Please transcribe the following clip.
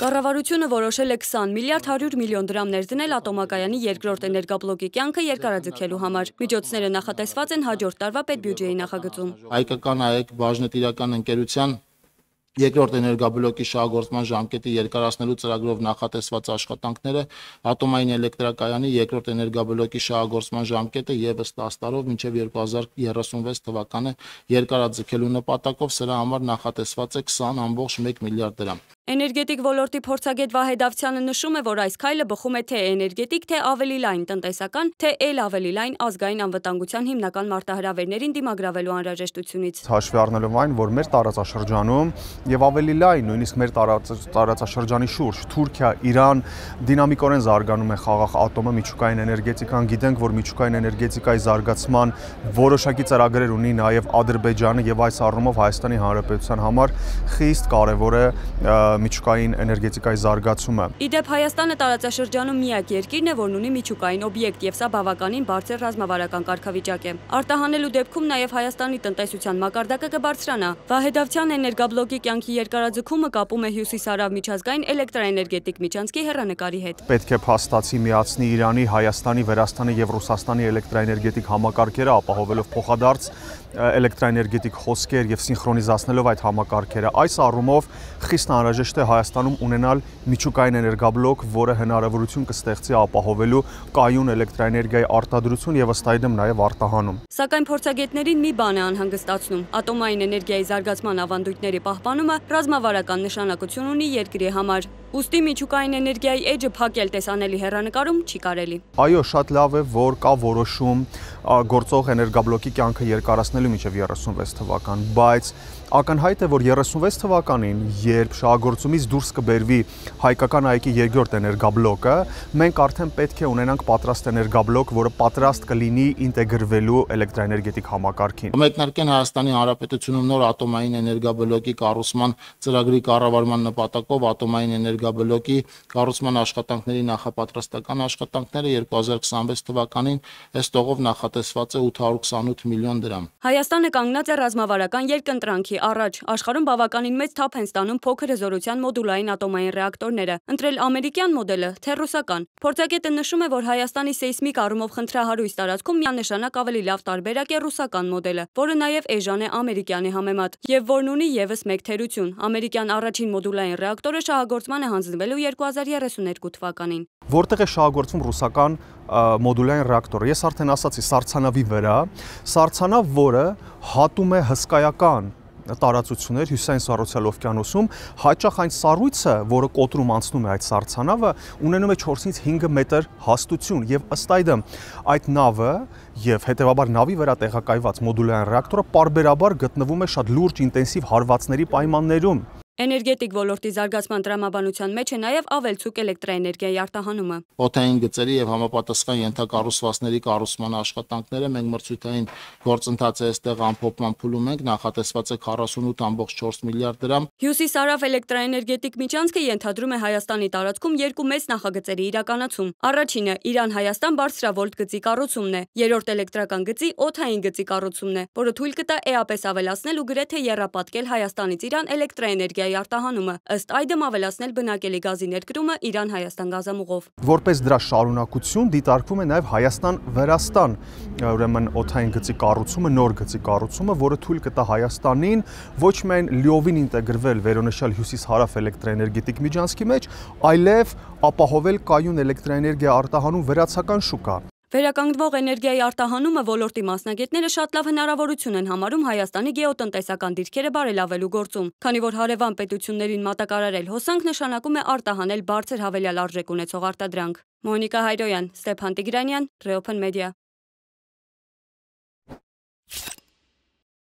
Կառավարությունը որոշել է 20 միլիարդ 100 միլիոն դրամ ներդնել ատոմակայանի երկրորդ էներգաբլոկի կյանքը երկարաձգելու համար։ Միջոցները նախատեսված են հաջորդ տարվա պետբյուջեի նախագծում։ Հայկական ԱԵԿ բաժնետիրական ընկերության երկրորդ էներգաբլոկի շահագործման ժամկետի երկարացնելու ծրագրով նախատեսված աշխատանքները ատոմային էլեկտրակայանի երկրորդ էներգաբլոկի շահագործման ժամկետը եւս 10 տարով մինչեւ 2036 թվականը երկարաձգելու նպատակով սրա համար նախատեսված է 20.1 միլիարդ դրամ։ Էներգետիկ ոլորտի փորձագետ Վահե Դավթյանը նշում է, որ այս քայլը բխում է թե էներգետիկ, թե ավելի լայն տնտեսական, թե էլ ավելի լայն ազգային անվտանգության հիմնական մարտահրավերներին դիմագրավելու անհրաժեշտությունից։ Հաշվի առնելով այն, որ մեր տարածաշրջանում եւ ավելի լայն, նույնիսկ մեր տարածաշրջանի շուրջ Թուրքիա, Իրան դինամիկորեն զարգանում է խաղաղ ատոմը, միջուկային էներգետիկան, գիտենք, որ միջուկային էներգետիկայի զարգացման որոշակի ծրագրեր ունի նաեւ Ադրբեջանը եւ այս առումով Հայաստանի Հանրապետության համար խիստ կարեւոր է միջուկային էներգետիկայի զարգացումը։ Իդեպ Հայաստանը տարածաշրջանում միակ երկիրն է, որն ունի միջուկային օբյեկտ, եւ սա բավականին բարձր ռազմավարական կարգավիճակ է։ Արտահանելու դեպքում նաեւ Հայաստանի տնտեսության մակարդակը կբարձրանա։ Վահե Դավթյանը էներգաբլոկի կյանքի երկարաձգումը կապում է Հյուսիսարավ միջազգային էլեկտրաէներգետիկ միջանցքի հեռանկարի հետ։ Պետք է փաստացի միացնի Իրանի, Հայաստանի, Վրաստանի եւ Ռուսաստանի էլեկտրաէներգետիկ համակարգերը, ապահովելով փոխադարձ էլեկտրաէներգետիկ հոսքեր եւ սինխրոնիզացնելով այդ համակարգերը։ Այս առումով խիստ անհրաժեշտ է Հայաստանում ունենալ միջուկային էներգաբլոկ, որը հնարավորություն կստեղծի ապահովելու կայուն էլեկտրաէներգիայի արտադրություն եւ ըստ այդմ նաեւ արտահանում։ Սակայն փորձագետներին մի բան է անհանգստացնում. ատոմային էներգիայի զարգացման ավանդույթների պահպանումը ռազմավարական նշանակություն ունի երկրի համար։ Ուստի միջուկային էներգիայի էջը փակել տեսանելի հեռանկարում չի կարելի։ Այո, շատ լավ է, որ կա որոշում գործող էներգաբլոկի կյանքը երկարացնելու մինչև 36 թվական, բայց ակնհայտ է, որ 36 թվականին, երբ շահագործումից դուրս կբերվի հայկական ԱԵԿ-ի երկրորդ էներգաբլոկը, մենք արդեն պետք է ունենանք պատրաստ էներգաբլոկ, որը պատրաստ կլինի ինտեգրվելու էլեկտրաէներգետիկ համակարգին։ Մեկնարկեն Հայաստանի Հանրապետությունում նոր ատոմային էներգաբլոկի կառուցման ծրագրի կառավարման նպատակով ատոմային էներգաբլոկի կառուցման աշխատանքների նախապատրաստական աշխատանքները 2026 թվականին ըստ օղով նախատեսված է 828 միլիոն դրամ։ Հայաստանը կանգնած է ռազմավարական երկընտրանքի առաջ։ Աշխարհում բավականին մեծ թափ են ստանում փոքր հզորության մոդուլային ատոմային ռեակտորները, ընտրել ամերիկյան մոդելը, թե ռուսական։ Փորձագետը նշում է, որ Հայաստանի սեյսմիկ առումով խնդրահարույց տարածքում միանշանակ ավելի լավ տարբերակ է ռուսական մոդելը, որը նաև էժան է ամերիկյանի համեմատ, եւ որն ունի եւս մեկ թերություն։ Ամերիկյան առաջին մոդուլային ռեակտորը շահագործման է հանձնվելու 2032 թվականին։ Որտեղ է շահագործվում ռուսական մոդուլային ռեակտորը։ Ես արդեն ասացի, սառցանավի վրա, սառցանավ, որը հատում է հսկայական տարածություններ Հյուսիսային Սառուցյալ օվկիանոսում, հաճախ այն սառույցը, որը կոտրում անցնում է այդ սառցանավը, ունենում է 4-ից 5 մետր հաստություն եւ ըստ այդմ այդ նավը եւ հետեւաբար նավի վրա տեղակայված մոդուլային ռեակտորը պարբերաբար գտնվում է շատ լուրջ ինտենսիվ հարվածների պայմաններում։ Էներգետիկ ոլորտի զարգացման տրամաբանության մեջ է նաև ավելցուկ էլեկտրաէներգիայի արտահանումը։ Օդային գծերի եւ համապատասխան ենթակառուցվածքների կառուցման աշխատանքները մենք մրցույթային գործընթաց է այստեղ ամփոփման փուլում ենք, նախատեսված է 48.4 միլիարդ դրամ։ Հյուսիսարավ էլեկտրաէներգետիկ միջանցքը ենթադրում է Հայաստանի տարածքում երկու մեծ նախագծերի իրականացում։ Առաջինը Իրան-Հայաստան բարձրավոլտ գծի կառուցումն է, երրորդ էլեկտրական գծի օդային գծի կառուցումն է, որը թույլ կտա էապես ավելացնել ու գրեթե եռապատկել Հայաստանից Իրան էլեկտրաէներգիայի արտահանումը, ըստ այդմ ավելացնել բնակելի գազի ներկրումը Իրան-Հայաստան գազամուղով։ Որպես դրա շարունակություն դիտարկվում է նաև Հայաստան-Վրաստան, ուրեմն օդային գծի կառուցումը, նոր գծի կառուցումը, որը թույլ կտա Հայաստանին ոչ միայն լիովին ինտեգրվել վերոնշյալ հյուսիս-հարավ էլեկտրաէներգետիկ միջանցքի մեջ, այլև ապահովել կայուն էլեկտրաէներգիա արտահանում վերացական շուկա։ Վերականգնվող էներգիայի արտահանումը ոլորտի մասնագետները շատ լավ հնարավորություն են համարում Հայաստանի գեոտնտեսական դիրքերը բարելավելու գործում, քանի որ հարևան պետություններին մատակարարել հոսանք նշանակում է արտահանել բարձր հավելյալ արժեք ունեցող արտադրանք։ Մոնիկա Հայրոյան, Ստեփան Տիգրանյան, Reopen Media։